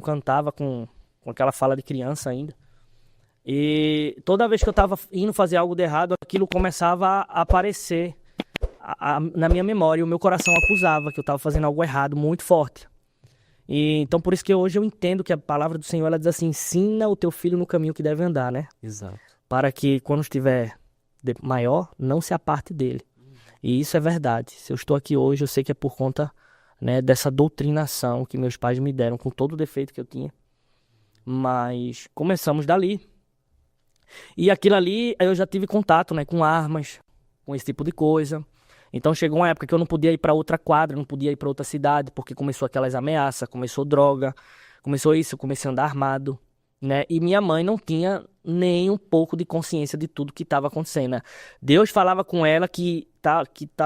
cantava com aquela fala de criança ainda. E toda vez que eu estava indo fazer algo de errado, aquilo começava a aparecer na minha memória. E o meu coração acusava que eu estava fazendo algo errado, muito forte. E então por isso que hoje eu entendo que a palavra do Senhor, ela diz assim: ensina o teu filho no caminho que deve andar, né? Exato. Para que quando estiver maior, não se aparte dele. E isso é verdade. Se eu estou aqui hoje, eu sei que é por conta, né, dessa doutrinação que meus pais me deram, com todo o defeito que eu tinha. Mas começamos dali. E aquilo ali, eu já tive contato, né, com armas, com esse tipo de coisa. Então chegou uma época que eu não podia ir para outra quadra, não podia ir para outra cidade, porque começou aquelas ameaças, começou droga, começou isso, eu comecei a andar armado, né? E minha mãe não tinha nem um pouco de consciência de tudo que estava acontecendo, né? Deus falava com ela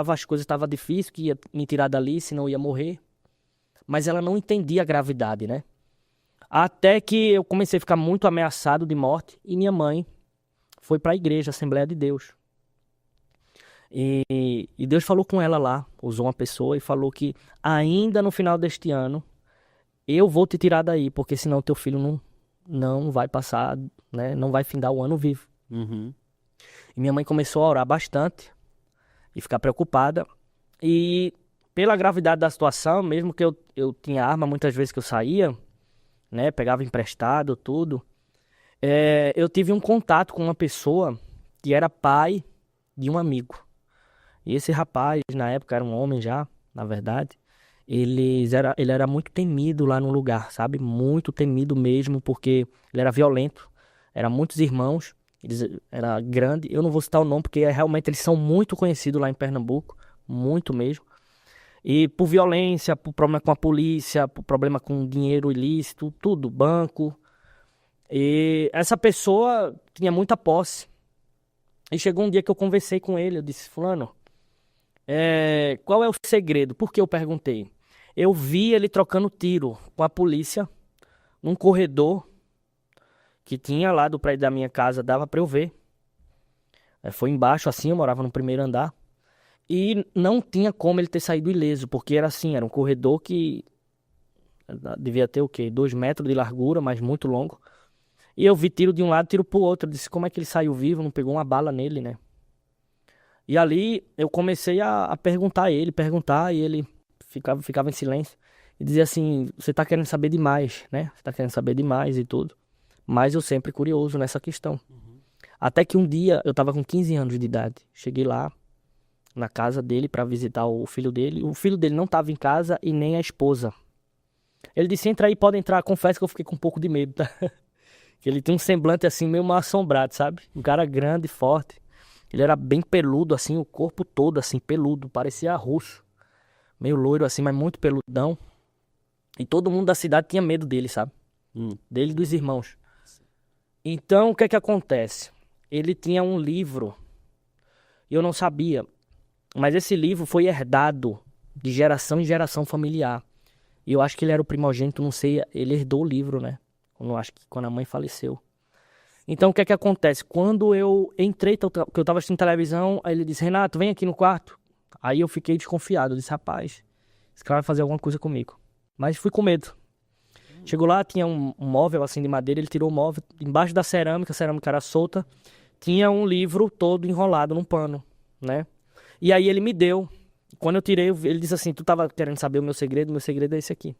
as coisas estavam difíceis, que ia me tirar dali, senão eu ia morrer. Mas ela não entendia a gravidade, né? Até que eu comecei a ficar muito ameaçado de morte e minha mãe foi para a igreja, Assembleia de Deus. E Deus falou com ela lá, usou uma pessoa e falou que ainda no final deste ano eu vou te tirar daí, porque senão teu filho não vai passar, né? Não vai findar o ano vivo. Uhum. E minha mãe começou a orar bastante e ficar preocupada. E pela gravidade da situação, mesmo que eu tinha arma muitas vezes que eu saía, né? Pegava emprestado, tudo. Eu tive um contato com uma pessoa que era pai de um amigo. E esse rapaz, na época, era um homem já, na verdade. Ele era muito temido lá no lugar, sabe? Muito temido mesmo, porque ele era violento. Eram muitos irmãos, era grande. Eu não vou citar o nome, porque realmente eles são muito conhecidos lá em Pernambuco. Muito mesmo. E por violência, por problema com a polícia, por problema com dinheiro ilícito, tudo, banco. E essa pessoa tinha muita posse. E chegou um dia que eu conversei com ele, eu disse: fulano, qual é o segredo? Por que eu perguntei? Eu vi ele trocando tiro com a polícia num corredor que tinha lá do prédio da minha casa, dava pra eu ver. Foi embaixo assim, eu morava no primeiro andar. E não tinha como ele ter saído ileso, porque era assim, era um corredor que devia ter o quê? 2 metros de largura, mas muito longo. E eu vi tiro de um lado, tiro pro outro. Eu disse: como é que ele saiu vivo? Não pegou uma bala nele, né? E ali eu comecei a perguntar a ele, e ele ficava em silêncio. E dizia assim: você tá querendo saber demais, né? Você tá querendo saber demais e tudo. Mas eu sempre curioso nessa questão. Até que um dia, eu tava com 15 anos de idade. Cheguei lá na casa dele pra visitar o filho dele. O filho dele não tava em casa e nem a esposa. Ele disse: entra aí, pode entrar. Confesso que eu fiquei com um pouco de medo, tá? Que ele tem um semblante assim meio mal assombrado, sabe? Um cara grande, forte. Ele era bem peludo assim, o corpo todo assim, peludo, parecia russo. Meio loiro assim, mas muito peludão. E todo mundo da cidade tinha medo dele, sabe? Dele e dos irmãos. Então, o que é que acontece? Ele tinha um livro, e eu não sabia, mas esse livro foi herdado de geração em geração familiar. E eu acho que ele era o primogênito, não sei, ele herdou o livro, né? Eu acho que quando a mãe faleceu. Então, o que é que acontece? Quando eu entrei, que eu tava assistindo televisão, aí ele disse: Renato, vem aqui no quarto. Aí eu fiquei desconfiado, eu disse: rapaz, esse cara vai fazer alguma coisa comigo. Mas fui com medo. Chegou lá, tinha um móvel assim de madeira, ele tirou o móvel, embaixo da cerâmica, a cerâmica era solta, tinha um livro todo enrolado num pano, né? E aí ele me deu. Quando eu tirei, ele disse assim: tu tava querendo saber o meu segredo é esse aqui.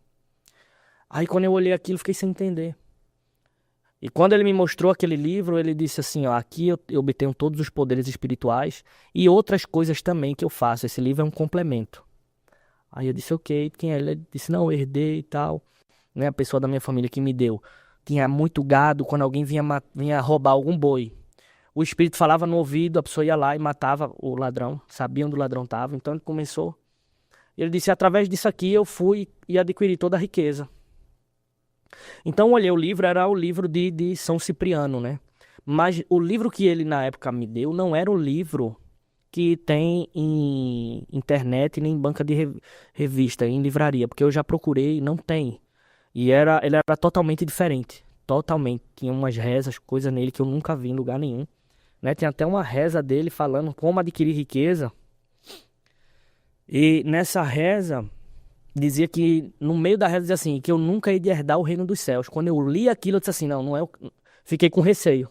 Aí quando eu olhei aquilo, fiquei sem entender. E quando ele me mostrou aquele livro, ele disse assim: ó, aqui eu obtenho todos os poderes espirituais e outras coisas também que eu faço. Esse livro é um complemento. Aí eu disse: ok, quem é? Ele disse: não, eu herdei e tal. Né, a pessoa da minha família que me deu. Tinha muito gado, quando alguém vinha roubar algum boi. O espírito falava no ouvido, a pessoa ia lá e matava o ladrão, sabia onde o ladrão estava. Então ele começou. Ele disse: através disso aqui eu fui e adquiri toda a riqueza. Então eu olhei o livro, era o livro de São Cipriano, né? Mas o livro que ele na época me deu não era o livro que tem em internet nem em banca de revista, em livraria, porque eu já procurei e não tem. E ele era totalmente diferente, totalmente. Tinha umas rezas, coisas nele que eu nunca vi em lugar nenhum, né? Tem até uma reza dele falando como adquirir riqueza. E nessa reza dizia que, no meio da reza, dizia assim, que eu nunca ia herdar o reino dos céus. Quando eu li aquilo, eu disse assim, não é fiquei com receio.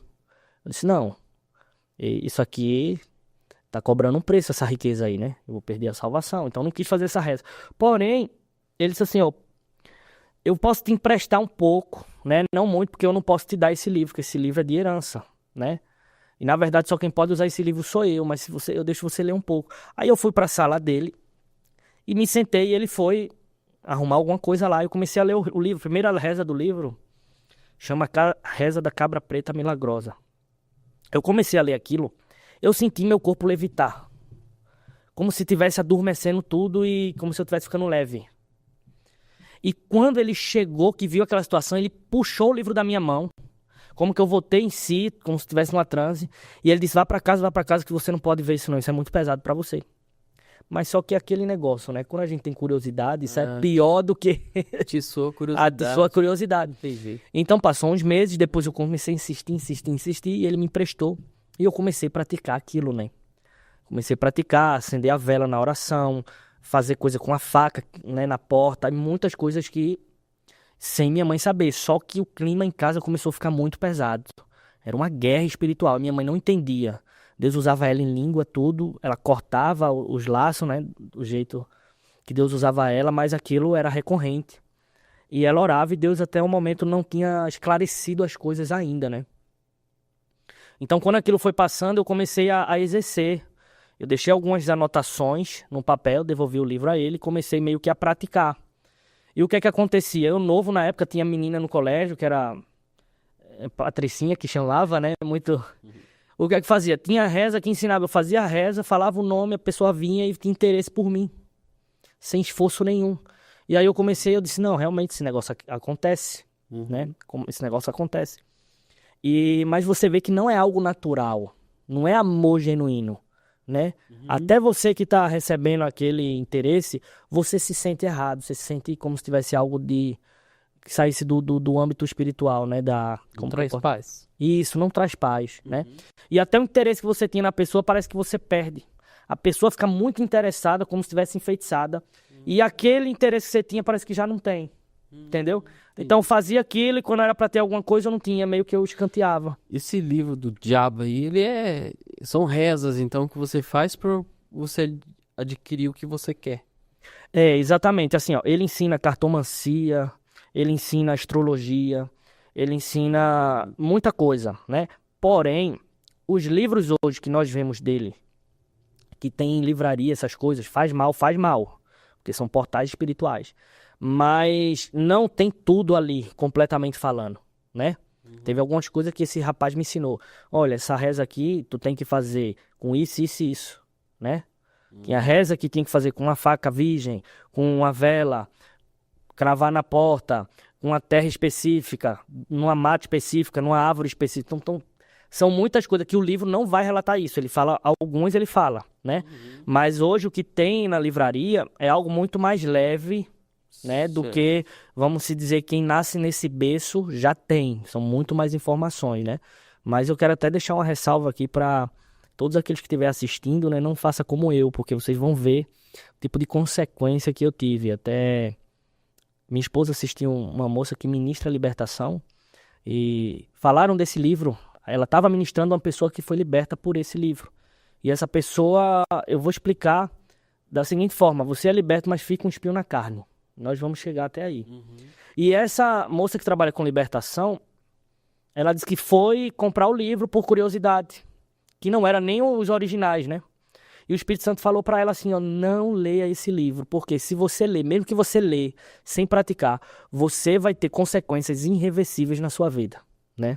Eu disse, não, isso aqui tá cobrando um preço, essa riqueza aí, né? Eu vou perder a salvação, então eu não quis fazer essa reza. Porém, ele disse assim, ó, eu posso te emprestar um pouco, né? Não muito, porque eu não posso te dar esse livro, porque esse livro é de herança, né? E na verdade só quem pode usar esse livro sou eu, mas se você, eu deixo você ler um pouco. Aí eu fui para a sala dele e me sentei e ele foi arrumar alguma coisa lá. Eu comecei a ler o livro. A primeira reza do livro chama Reza da Cabra Preta Milagrosa. Eu comecei a ler aquilo, eu senti meu corpo levitar. Como se estivesse adormecendo tudo e como se eu estivesse ficando leve. E quando ele chegou, que viu aquela situação, ele puxou o livro da minha mão. Como que eu voltei em si, como se estivesse numa transe. E ele disse, vá pra casa, que você não pode ver isso não. Isso é muito pesado pra você. Mas só que aquele negócio, né? Quando a gente tem curiosidade, isso é pior do que... Atiçou a curiosidade. A sua curiosidade. Entendi. Então passou uns meses, depois eu comecei a insistir. E ele me emprestou. E eu comecei a praticar aquilo, né? Comecei a praticar, acender a vela na oração, fazer coisa com a faca, né, na porta. E muitas coisas que... sem minha mãe saber, só que o clima em casa começou a ficar muito pesado. Era uma guerra espiritual, minha mãe não entendia. Deus usava ela em língua, tudo, ela cortava os laços, né, do jeito que Deus usava ela, mas aquilo era recorrente. E ela orava e Deus até o momento não tinha esclarecido as coisas ainda, né. Então quando aquilo foi passando, eu comecei a exercer. Eu deixei algumas anotações no papel, devolvi o livro a ele e comecei meio que a praticar. E o que é que acontecia? Eu novo, na época, tinha menina no colégio, que era Patricinha, que chamava, né? Muito... O que é que fazia? Tinha reza que ensinava. Eu fazia a reza, falava o nome, a pessoa vinha e tinha interesse por mim. Sem esforço nenhum. E aí eu disse, não, realmente esse negócio acontece, né? Esse negócio acontece. Mas você vê que não é algo natural. Não é amor genuíno, né? Até você que está recebendo aquele interesse, você se sente errado, você se sente como se tivesse algo que saísse do âmbito espiritual, né? Não traz paz. Isso, não traz paz, né? E até o interesse que você tinha na pessoa parece que você perde. A pessoa fica muito interessada, como se estivesse enfeitiçada, e aquele interesse que você tinha parece que já não tem, entendeu? Então eu fazia aquilo e quando era pra ter alguma coisa eu não tinha, meio que eu escanteava. Esse livro do diabo aí, são rezas, então, que você faz pra você adquirir o que você quer. É, exatamente, assim, ó, ele ensina cartomancia, ele ensina astrologia, ele ensina muita coisa, né? Porém, os livros hoje que nós vemos dele, que tem em livraria essas coisas, faz mal, porque são portais espirituais. Mas não tem tudo ali, completamente falando, né? Teve algumas coisas que esse rapaz me ensinou. Olha, essa reza aqui, tu tem que fazer com isso, né? Tinha reza que tinha que fazer com uma faca virgem, com uma vela, cravar na porta, com uma terra específica, numa mata específica, numa árvore específica. Então, são muitas coisas que o livro não vai relatar isso. Ele fala, alguns ele fala, né? Mas hoje o que tem na livraria é algo muito mais leve, né, do que, vamos se dizer, quem nasce nesse berço já tem. São muito mais informações, né? Mas eu quero até deixar uma ressalva aqui para todos aqueles que estiverem assistindo, né? Não faça como eu, porque vocês vão ver o tipo de consequência que eu tive. Até minha esposa assistiu uma moça que ministra a libertação e falaram desse livro. Ela estava ministrando uma pessoa que foi liberta por esse livro. E essa pessoa, eu vou explicar da seguinte forma: você é liberto, mas fica um espinho na carne. Nós vamos chegar até aí. E essa moça que trabalha com libertação, ela disse que foi comprar o livro por curiosidade, que não era nem os originais, né? E o Espírito Santo falou para ela assim, ó, não leia esse livro, porque se você ler, mesmo que você lê sem praticar, você vai ter consequências irreversíveis na sua vida, né?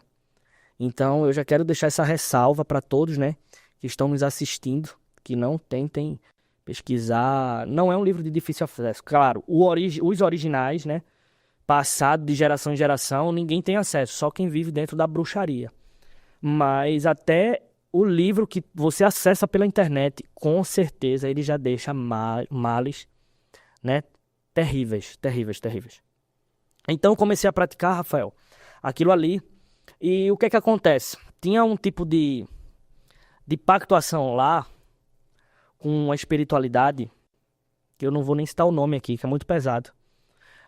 Então eu já quero deixar essa ressalva para todos, né, que estão nos assistindo, que não tentem pesquisar. Não é um livro de difícil acesso. Claro, os originais, né, passado de geração em geração, ninguém tem acesso, só quem vive dentro da bruxaria. Mas até o livro que você acessa pela internet, com certeza ele já deixa males, né, terríveis. Então eu comecei a praticar, Rafael, aquilo ali. E o que é que acontece? Tinha um tipo de pactuação lá com a espiritualidade que eu não vou nem citar o nome aqui, que é muito pesado.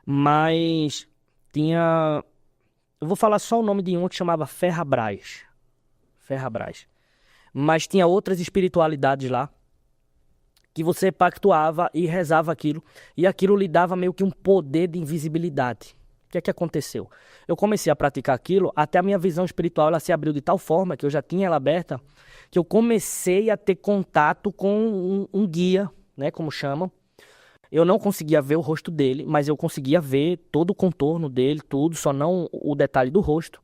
Mas tinha... Eu vou falar só o nome de um que chamava Ferrabras. Ferrabras. Mas tinha outras espiritualidades lá, que você pactuava e rezava aquilo, e aquilo lhe dava meio que um poder de invisibilidade. O que é que aconteceu? Eu comecei a praticar aquilo, até a minha visão espiritual ela se abriu de tal forma, que eu já tinha ela aberta, que eu comecei a ter contato com um guia, né, como chamam. Eu não conseguia ver o rosto dele, mas eu conseguia ver todo o contorno dele, tudo, só não o detalhe do rosto.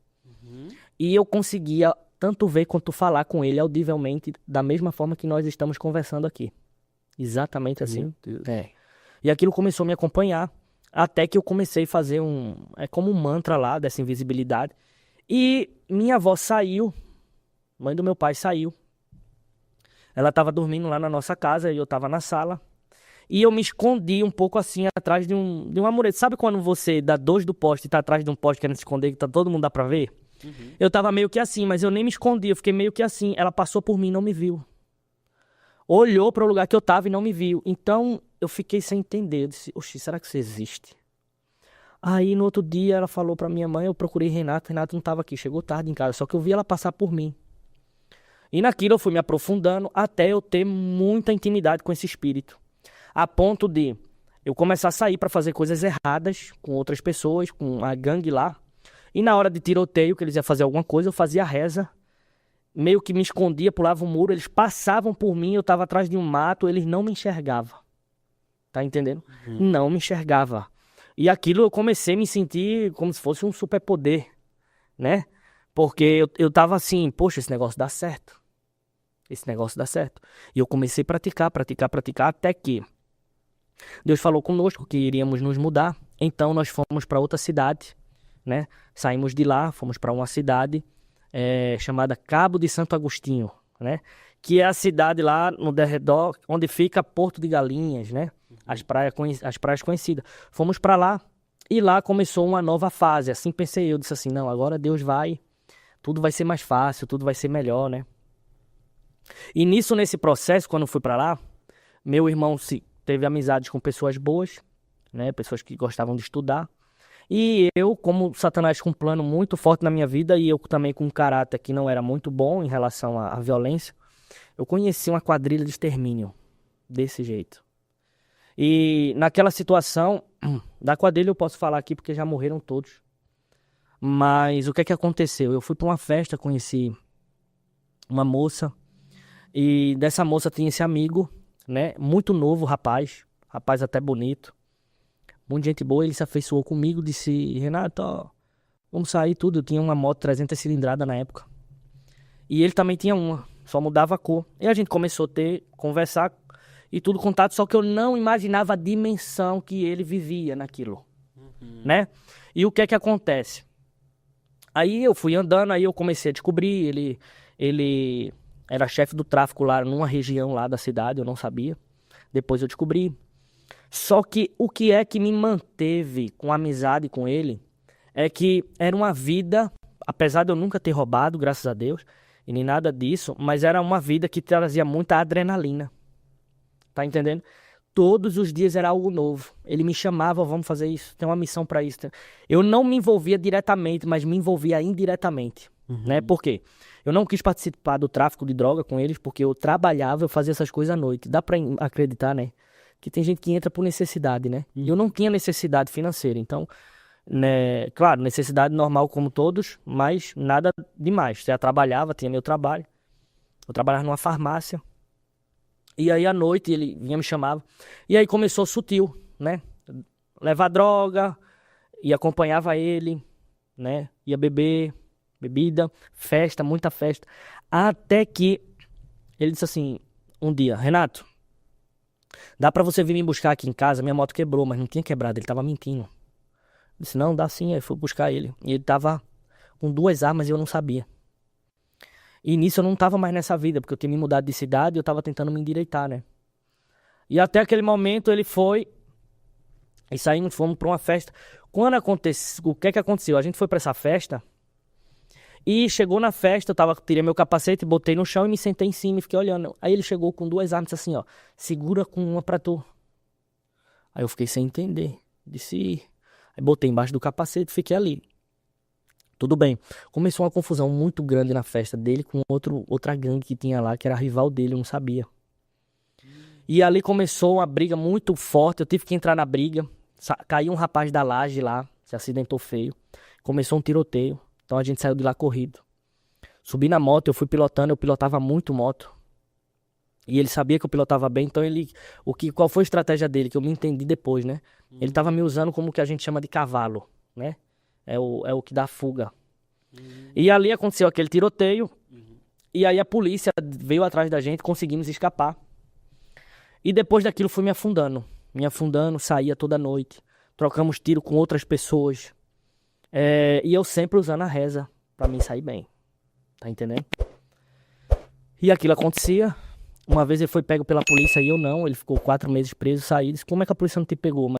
E eu conseguia tanto ver quanto falar com ele audivelmente, da mesma forma que nós estamos conversando aqui. Exatamente assim. Meu Deus. É. E aquilo começou a me acompanhar, até que eu comecei a fazer é como um mantra lá, dessa invisibilidade. E minha avó saiu, mãe do meu pai saiu. Ela estava dormindo lá na nossa casa e eu estava na sala. E eu me escondi um pouco assim, atrás de uma mureta. Sabe quando você dá dois do poste e tá atrás de um poste querendo se esconder, que tá todo mundo dá pra ver? Eu tava meio que assim, mas eu nem me escondi, eu fiquei meio que assim. Ela passou por mim e não me viu. Olhou para o lugar que eu tava e não me viu. Então, eu fiquei sem entender. Eu disse, oxi, será que isso existe? Aí, no outro dia, ela falou pra minha mãe, eu procurei Renato não tava aqui. Chegou tarde em casa, só que eu vi ela passar por mim. E naquilo eu fui me aprofundando até eu ter muita intimidade com esse espírito. A ponto de eu começar a sair pra fazer coisas erradas com outras pessoas, com a gangue lá. E na hora de tiroteio, que eles iam fazer alguma coisa, eu fazia reza. Meio que me escondia, pulava o muro, eles passavam por mim, eu tava atrás de um mato, eles não me enxergavam. Tá entendendo? Não me enxergava. E aquilo eu comecei a me sentir como se fosse um superpoder, né? Porque eu tava assim, poxa, esse negócio dá certo. Esse negócio dá certo. E eu comecei a praticar, até que Deus falou conosco que iríamos nos mudar. Então nós fomos para outra cidade, né? Saímos de lá, fomos para uma cidade chamada Cabo de Santo Agostinho, né? Que é a cidade lá no derredor onde fica Porto de Galinhas, né? As praias conhecidas. Fomos para lá e lá começou uma nova fase. Assim pensei eu, disse assim, não, agora Deus tudo vai ser mais fácil, tudo vai ser melhor, né? E nesse processo, quando eu fui para lá, meu irmão teve amizades com pessoas boas, né? Pessoas que gostavam de estudar. E eu, como Satanás com um plano muito forte na minha vida, e eu também com um caráter que não era muito bom em relação à violência, eu conheci uma quadrilha de extermínio, desse jeito. E naquela situação, da quadrilha eu posso falar aqui porque já morreram todos. Mas o que é que aconteceu? Eu fui para uma festa, conheci uma moça, e dessa moça tinha esse amigo, né? Muito novo, rapaz até bonito. Muita gente boa, ele se afeiçoou comigo, disse, Renato, ó, vamos sair tudo. Eu tinha uma moto 300 cilindrada na época. E ele também tinha uma, só mudava a cor. E a gente começou a conversar e tudo, contato, só que eu não imaginava a dimensão que ele vivia naquilo, né? E o que é que acontece? Aí eu fui andando, aí eu comecei a descobrir, ele era chefe do tráfico lá numa região lá da cidade, eu não sabia. Depois eu descobri. Só que o que é que me manteve com amizade com ele é que era uma vida, apesar de eu nunca ter roubado, graças a Deus, e nem nada disso, mas era uma vida que trazia muita adrenalina. Tá entendendo? Todos os dias era algo novo. Ele me chamava, vamos fazer isso, tem uma missão pra isso. Eu não me envolvia diretamente, mas me envolvia indiretamente, né? Por quê? Eu não quis participar do tráfico de droga com eles, porque eu trabalhava, eu fazia essas coisas à noite. Dá pra acreditar, né? Que tem gente que entra por necessidade, né? E eu não tinha necessidade financeira, então, né, claro, necessidade normal como todos, mas nada demais. Eu trabalhava, tinha meu trabalho, eu trabalhava numa farmácia, e aí à noite ele vinha me chamava, e aí começou sutil, né? Levar droga, e acompanhava ele, né? Ia beber, bebida, festa, muita festa, até que ele disse assim, um dia, Renato, dá pra você vir me buscar aqui em casa? Minha moto quebrou, mas não tinha quebrado, ele tava mentindo. Eu disse, não, dá sim. Aí fui buscar ele. E ele tava com 2 armas e eu não sabia. E nisso eu não tava mais nessa vida, porque eu tinha me mudado de cidade e eu tava tentando me endireitar, né? E até aquele momento ele foi, e saímos, fomos pra uma festa. Quando aconteceu, o que é que aconteceu? A gente foi pra essa festa, e chegou na festa, tirei meu capacete, botei no chão e me sentei em cima e fiquei olhando. Aí ele chegou com 2 armas e disse assim, ó, segura com uma pra tu. Aí eu fiquei sem entender. Disse. Aí botei embaixo do capacete e fiquei ali. Tudo bem. Começou uma confusão muito grande na festa dele com outra gangue que tinha lá, que era rival dele, eu não sabia. E ali começou uma briga muito forte, eu tive que entrar na briga. Caiu um rapaz da laje lá, se acidentou feio. Começou um tiroteio, então a gente saiu de lá corrido. Subi na moto, eu fui pilotando, eu pilotava muito moto. E ele sabia que eu pilotava bem, então qual foi a estratégia dele, que eu me entendi depois, né? Ele tava me usando como o que a gente chama de cavalo, né? É o que dá fuga. E ali aconteceu aquele tiroteio, e aí a polícia veio atrás da gente, conseguimos escapar. E depois daquilo fui me afundando, saía toda noite, trocamos tiro com outras pessoas. E eu sempre usando a reza pra mim sair bem, tá entendendo? E aquilo acontecia. Uma vez ele foi pego pela polícia e eu não, ele ficou 4 meses preso, saí, disse, como é que a polícia não te pegou?